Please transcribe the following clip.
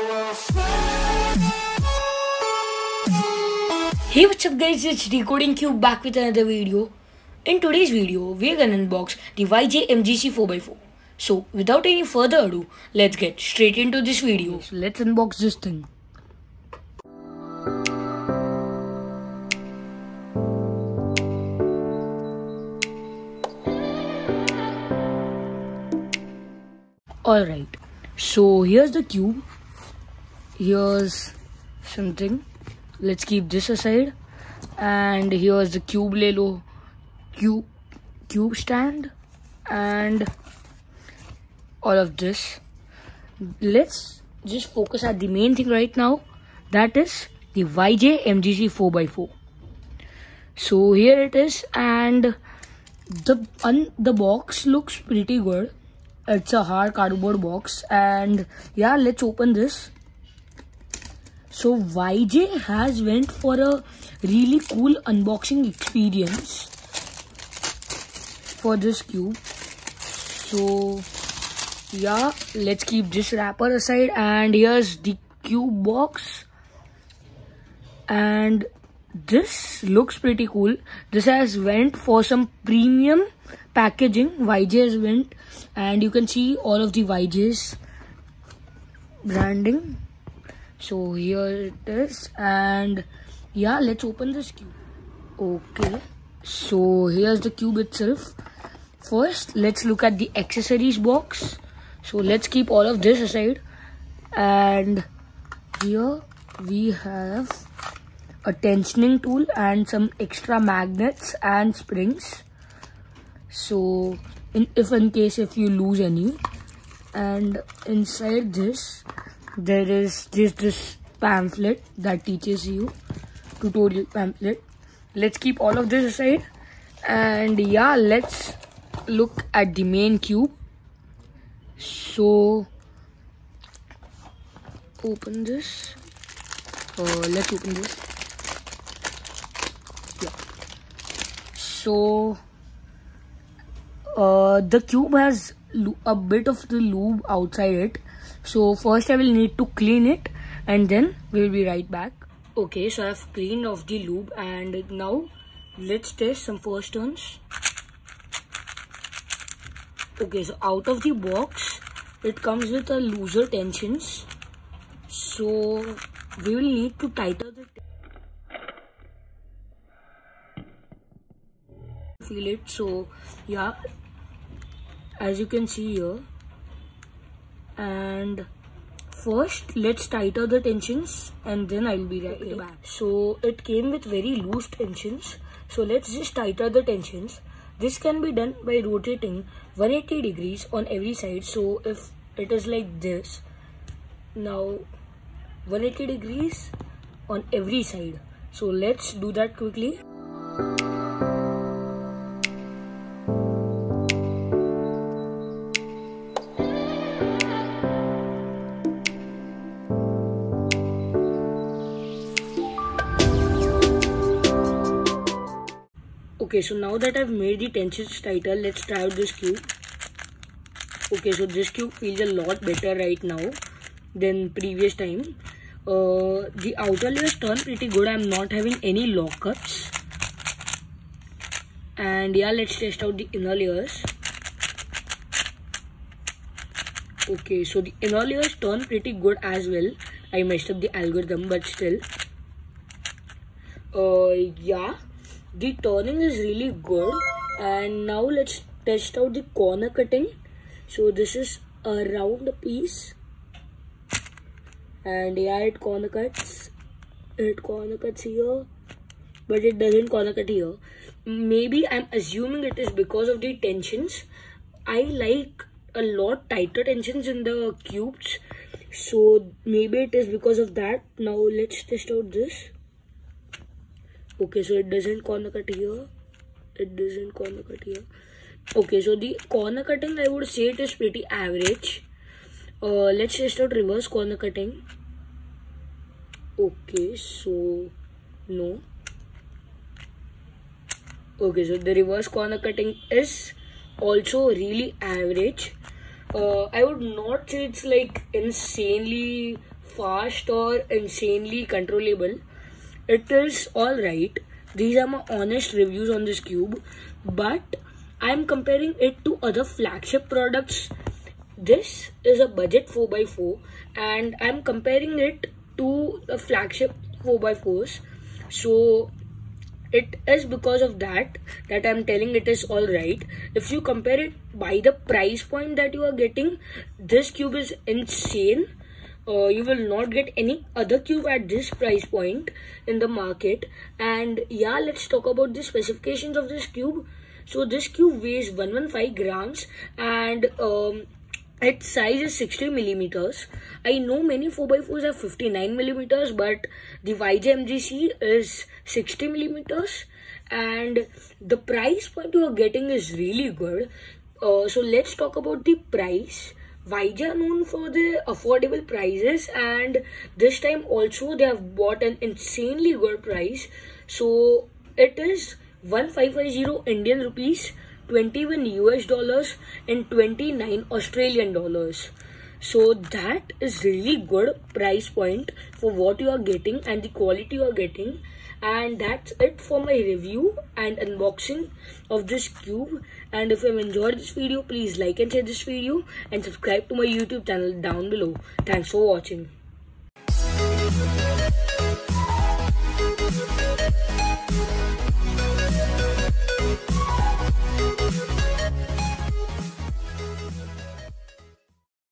Hey, what's up guys, it's Decoding Cube back with another video. In today's video, we're gonna unbox the YJ MGC 4x4. So without any further ado, let's get straight into this video. So let's unbox this thing. Alright, so here's the cube. Here's something. Let's keep this aside. And here's the cube Lelo cube stand and all of this. Let's just focus at the main thing right now. That is the YJ MGC 4x4. So here it is, and the box looks pretty good. It's a hard cardboard box, and yeah, let's open this. So YJ has went for a really cool unboxing experience for this cube. So yeah, let's keep this wrapper aside, and here's the cube box. And this looks pretty cool. This has went for some premium packaging. YJ has went, and you can see all of the YJ's branding. So here it is, and yeah, let's open this cube. Okay, so here's the cube itself. First, let's look at the accessories box. So let's keep all of this aside, and here we have a tensioning tool and some extra magnets and springs. So if you lose any, and inside this there is this pamphlet that teaches you, tutorial pamphlet. Let's keep all of this aside, and yeah, let's look at the main cube. So open this. Let's open this. Yeah. So the cube has a bit of the lube outside it. So first I will need to clean it, and then we will be right back. Okay, so I have cleaned off the lube, and now let's test some first turns. Okay, so out of the box it comes with a looser tensions. So we will need to tighten the feel it. So yeah, as you can see here. And first let's tighten the tensions, and then I'll be right back. So it came with very loose tensions, so let's just tighten the tensions. This can be done by rotating 180 degrees on every side. So if it is like this, now 180 degrees on every side. So let's do that quickly. Okay, so now that I've made the tensions tighter, let's try out this cube. Okay, so this cube feels a lot better right now than previous time. The outer layers turn pretty good. I'm not having any lockups. And yeah, let's test out the inner layers. Okay, so the inner layers turn pretty good as well. I messed up the algorithm, but still. Yeah. The turning is really good, and now let's test out the corner cutting. So this is a round piece, and yeah, it corner cuts here, but it doesn't corner cut here. Maybe I'm assuming it is because of the tensions. I like a lot tighter tensions in the cubes, so maybe it is because of that. Now let's test out this. Okay, so it doesn't corner cut here. Okay, so the corner cutting, I would say it is pretty average. Let's test out reverse corner cutting. Okay, so no. Okay, so the reverse corner cutting is also really average. I would not say it's like insanely fast or insanely controllable. It is alright. These are my honest reviews on this cube, but I'm comparing it to other flagship products. This is a budget 4x4 and I'm comparing it to the flagship 4x4s. So it is because of that I'm telling it is alright. If you compare it by the price point that you are getting, this cube is insane. You will not get any other cube at this price point in the market. And yeah, let's talk about the specifications of this cube. So this cube weighs 115 grams and its size is 60 millimeters. I know many 4x4s have 59 millimeters, but the YJ-MGC is 60 millimeters, and the price point you are getting is really good. So let's talk about the price. YJ are known for their affordable prices, and this time also they have bought an insanely good price. So it is 1550 Indian rupees, 21 US dollars and 29 Australian dollars. So that is really good price point for what you are getting and the quality you are getting. And that's it for my review and unboxing of this cube. And if you have enjoyed this video, please like and share this video and subscribe to my YouTube channel down below. Thanks for watching.